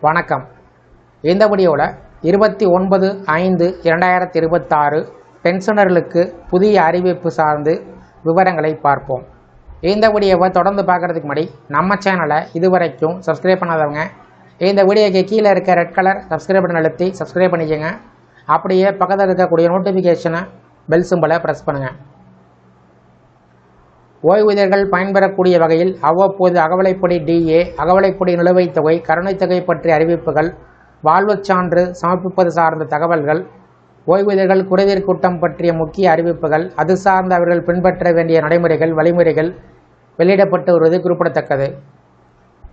வணக்கம். இந்த வீடியோவில் 29/5/2026 பென்ஷனர்களுக்கு புதிய அறிவிப்பு சார்ந்து விவரங்களை பார்ப்போம். இந்த வீடியோவை தொடர்ந்து பார்க்குறதுக்கு முன்னாடி நம்ம சேனலை இதுவரைக்கும் சப்ஸ்கிரைப் பண்ணாதவங்க இந்த வீடியோக்கு கீழே இருக்க ரெட் கலர் சப்ஸ்கிரைப் பட்டன் அழுத்தி சப்ஸ்கிரைப் பண்ணிக்கோங்க. அப்படியே பக்கத்தில் இருக்கக்கூடிய நோட்டிஃபிகேஷனை பெல் சிம்பலை ப்ரெஸ் பண்ணுங்கள். ஓய்வூதியர்கள் பயன்பெறக்கூடிய வகையில் அவ்வப்போது அகவலைப்படி DA, அகவலைப்படி நிலுவைத் தொகை, கருணைத் தொகை பற்றிய அறிவிப்புகள், வாழ்வுச் சான்று சமர்ப்பிப்பது சார்ந்த தகவல்கள், ஓய்வூதியர்கள் குறைதீர் கூட்டம் பற்றிய முக்கிய அறிவிப்புகள், அது சார்ந்த அவர்கள் பின்பற்ற வேண்டிய நடைமுறைகள், வழிமுறைகள் வெளியிடப்பட்டு வருவது குறிப்பிடத்தக்கது.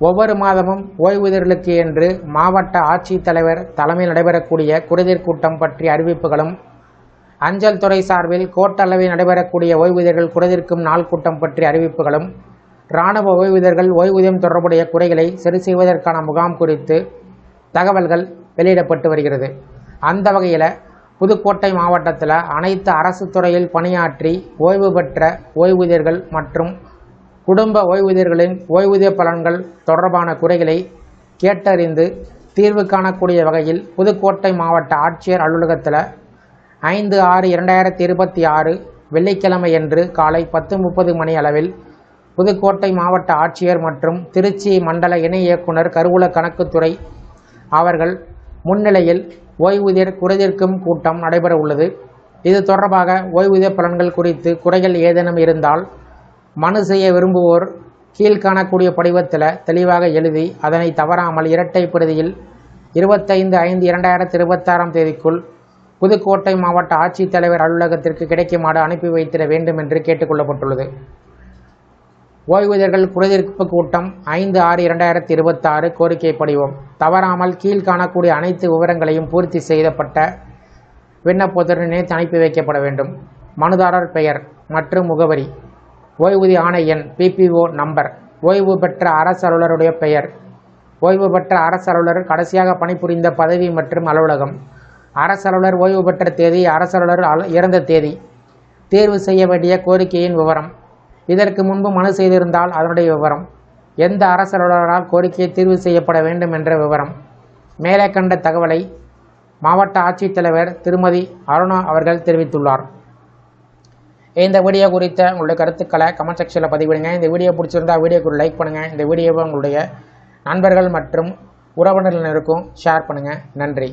ஒவ்வொரு மாதமும் ஓய்வூதியர்களுக்கு என்று மாவட்ட ஆட்சித்தலைவர் தலைமையில் நடைபெறக்கூடிய குறைதீர் கூட்டம் பற்றிய அறிவிப்புகளும், அஞ்சல் துறை சார்பில் கோட்டளவில் நடைபெறக்கூடிய ஓய்வூதியர்கள் குறைதீர்க்கும் நாள் கூட்டம் பற்றிய அறிவிப்புகளும், இராணுவ ஓய்வூதியர்கள் ஓய்வூதியம் தொடர்புடைய குறைகளை சரி செய்வதற்கான முகாம் குறித்து தகவல்கள் வெளியிடப்பட்டு வருகிறது. அந்த வகையில் புதுக்கோட்டை மாவட்டத்தில் அனைத்து அரசு துறையில் பணியாற்றி ஓய்வு பெற்ற ஓய்வூதியர்கள் மற்றும் குடும்ப ஓய்வூதியர்களின் ஓய்வூதிய பலன்கள் தொடர்பான குறைகளை கேட்டறிந்து தீர்வு காணக்கூடிய வகையில் புதுக்கோட்டை மாவட்ட ஆட்சியர் அலுவலகத்தில் 5/6/2026 வெள்ளிக்கிழமையன்று காலை 10:30 மணி அளவில் புதுக்கோட்டை மாவட்ட ஆட்சியர் மற்றும் திருச்சி மண்டல இணை இயக்குனர் கருவூல கணக்குத்துறை அவர்கள் முன்னிலையில் ஓய்வூதியர் குறைதீர்க்கும் கூட்டம் நடைபெற உள்ளது. இது தொடர்பாக ஓய்வூதிய பலன்கள் குறித்து குறைகள் ஏதேனும் இருந்தால் மனு செய்ய விரும்புவோர் கீழ்காணக்கூடிய படிவத்தில் தெளிவாக எழுதி அதனை தவறாமல் இரட்டை பிரதியில் 25/5/2026 புதுக்கோட்டை மாவட்ட ஆட்சித்தலைவர் அலுவலகத்திற்கு கிடைக்குமாறு அனுப்பி வைத்திட வேண்டும் என்று கேட்டுக்கொள்ளப்பட்டுள்ளது. ஓய்வூதியர்கள் குறைதீர்ப்பு கூட்டம் 5/6/2026 கோரிக்கை படிவம் தவறாமல் கீழ்காணக்கூடிய அனைத்து விவரங்களையும் பூர்த்தி செய்யப்பட்ட விண்ணப்பத்துடன் இணைத்து அனுப்பி வைக்கப்பட வேண்டும். மனுதாரர் பெயர் மற்றும் முகவரி, ஓய்வூதிய ஆணை எண் PPO நம்பர், ஓய்வு பெற்ற அரசு அலுவலருடைய பெயர், ஓய்வு பெற்ற அரசு அலுவலர் கடைசியாக பணிபுரிந்த பதவி மற்றும் அலுவலகம், அரசு அலுவலர் ஓய்வு பெற்ற தேதி, அரசு அலுவலர் இறந்த தேதி, தேர்வு செய்ய வேண்டிய கோரிக்கையின் விவரம், இதற்கு முன்பு மனு செய்திருந்தால் அதனுடைய விவரம், எந்த அரசு அலுவலரால் கோரிக்கை தீர்வு செய்யப்பட வேண்டும் என்ற விவரம். மேலே கண்ட தகவலை மாவட்ட ஆட்சித்தலைவர் திருமதி அருணா அவர்கள் தெரிவித்துள்ளார். இந்த வீடியோ குறித்த உங்களுடைய கருத்துக்களை கமெண்ட் செக்ஷனில் பதிவிடுங்க. இந்த வீடியோ பிடிச்சிருந்தால் வீடியோக்கு லைக் பண்ணுங்கள். இந்த வீடியோவை உங்களுடைய நண்பர்கள் மற்றும் உறவினர்களுக்கும் ஷேர் பண்ணுங்கள். நன்றி.